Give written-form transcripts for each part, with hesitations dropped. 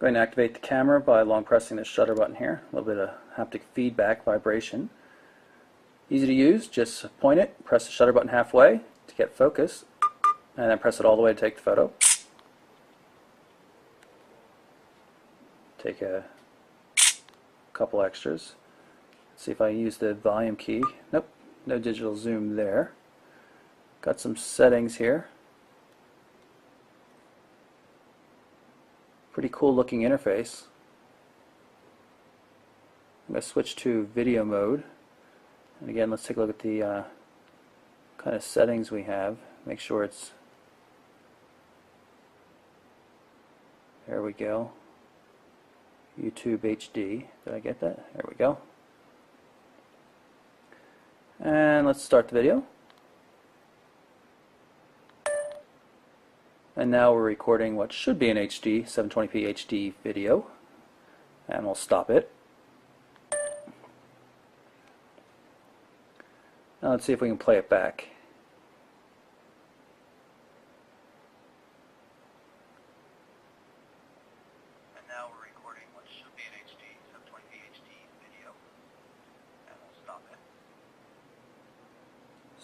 going to activate the camera by long pressing the shutter button here. A little bit of haptic feedback vibration. Easy to use, just point it, press the shutter button halfway to get focus, and then press it all the way to take the photo. Take a couple extras. See if I use the volume key. Nope, no digital zoom there. Got some settings here. Pretty cool looking interface. I'm going to switch to video mode. And again, let's take a look at the kind of settings we have. Make sure it's, there we go, YouTube HD. Did I get that? There we go. And let's start the video. And now we're recording what should be an HD, 720p HD video. And we'll stop it. Now let's see if we can play it back. And now we're recording what should be an HD, 720p HD video. And we'll stop it.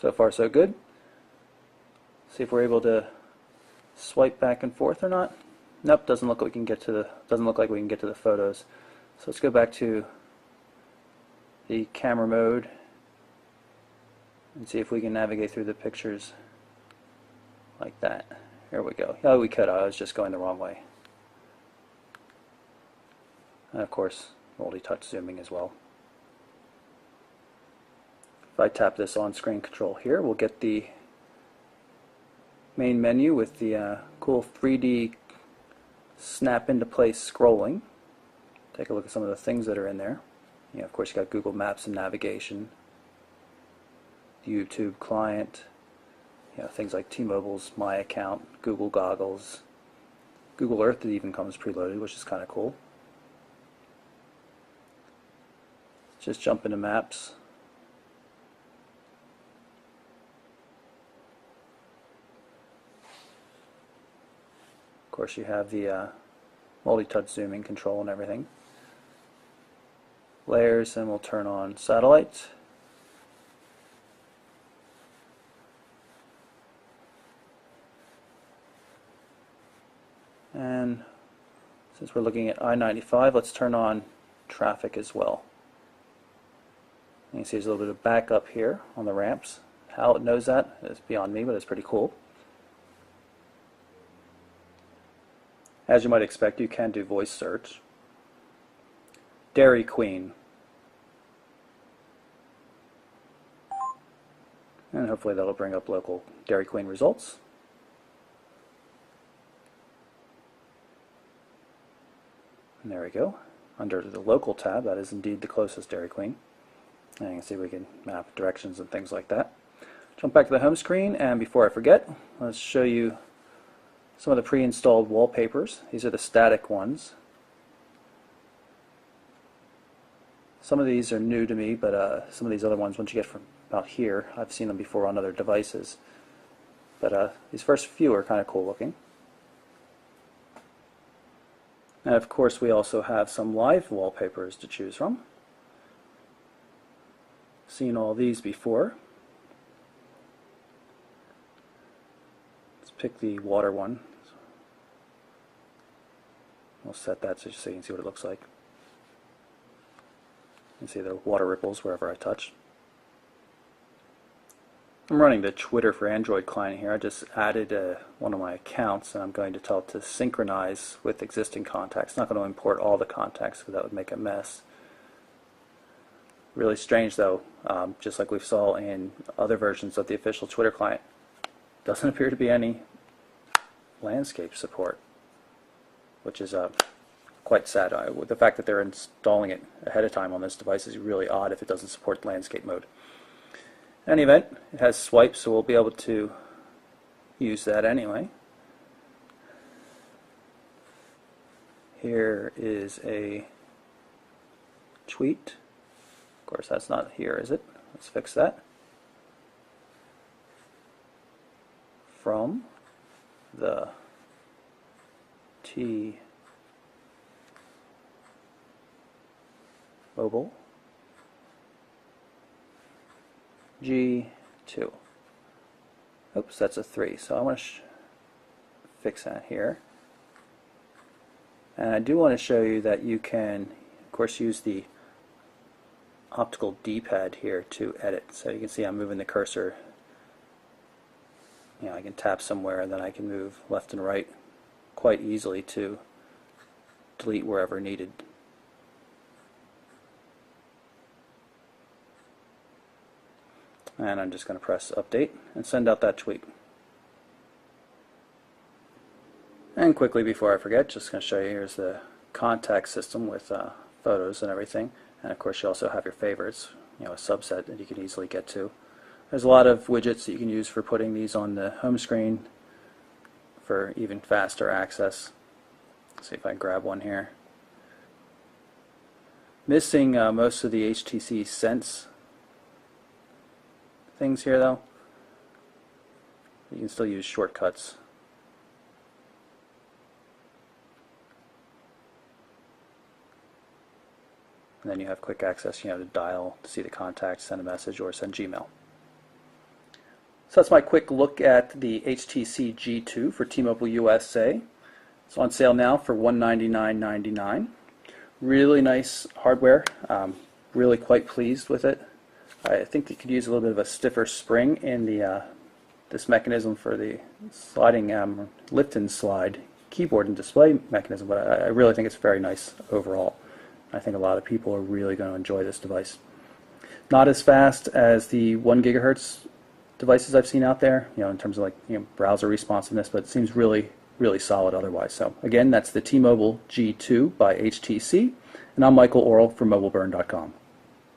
So far so good. See if we're able to swipe back and forth or not. Nope, doesn't look like we can get to the photos. So let's go back to the camera mode and see if we can navigate through the pictures like that. Here we go. Oh, we could. I was just going the wrong way. And of course, multi-touch zooming as well. If I tap this on-screen control here, we'll get the main menu with the cool 3D snap into place scrolling. Take a look at some of the things that are in there. Of course, you got Google Maps and navigation, the YouTube client, things like T-Mobile's My Account, Google Goggles, Google Earth that even comes preloaded, which is kind of cool. Just jump into Maps. Of course, you have the multi-touch zooming control and everything. Layers, and we'll turn on satellite. And since we're looking at I-95, let's turn on traffic as well. You can see there's a little bit of backup here on the ramps. How it knows that is beyond me, but it's pretty cool. As you might expect, you can do voice search. Dairy Queen. And hopefully that'll bring up local Dairy Queen results. And there we go. Under the local tab, that is indeed the closest Dairy Queen. And you can see we can map directions and things like that. Jump back to the home screen, and before I forget, let's show you some of the pre-installed wallpapers. These are the static ones. Some of these are new to me, but some of these other ones, once you get from about here, I've seen them before on other devices. But these first few are kind of cool looking. And of course, we also have some live wallpapers to choose from. Seen all these before. Let's pick the water one. We'll set that so you can see what it looks like. You can see the water ripples wherever I touch. I'm running the Twitter for Android client here. I just added one of my accounts, and I'm going to tell it to synchronize with existing contacts. Not going to import all the contacts because that would make a mess. Really strange though, just like we saw in other versions of the official Twitter client, doesn't appear to be any landscape support, which is quite sad. The fact that they're installing it ahead of time on this device is really odd if it doesn't support landscape mode. In any event, it has swipes, so we'll be able to use that anyway. Here is a tweet. Of course, that's not here, is it? Let's fix that. From the T T-Mobile G2. Oops, that's a 3. So I want to fix that here. And I do want to show you that you can, of course, use the optical D-pad here to edit. So you can see I'm moving the cursor. You know, I can tap somewhere and then I can move left and right quite easily to delete wherever needed. And I'm just going to press update and send out that tweet. And quickly before I forget, just going to show you, here's the contact system with photos and everything. And of course you also have your favorites, you know, a subset that you can easily get to. There's a lot of widgets that you can use for putting these on the home screen for even faster access. Let's see if I can grab one here. Missing most of the HTC Sense things here though. You can still use shortcuts. And then you have quick access, you know, to dial, to see the contacts, send a message, or send Gmail. So that's my quick look at the HTC G2 for T-Mobile USA. It's on sale now for $199.99. Really nice hardware. Really quite pleased with it. I think it could use a little bit of a stiffer spring in the this mechanism for the sliding lift and slide keyboard and display mechanism, but I really think it's very nice overall. I think a lot of people are really going to enjoy this device. Not as fast as the 1 gigahertz devices I've seen out there, you know, in terms of like, you know, browser responsiveness, but it seems really solid otherwise. So again, that's the T-Mobile G2 by HTC, and I'm Michael Orrell from MobileBurn.com.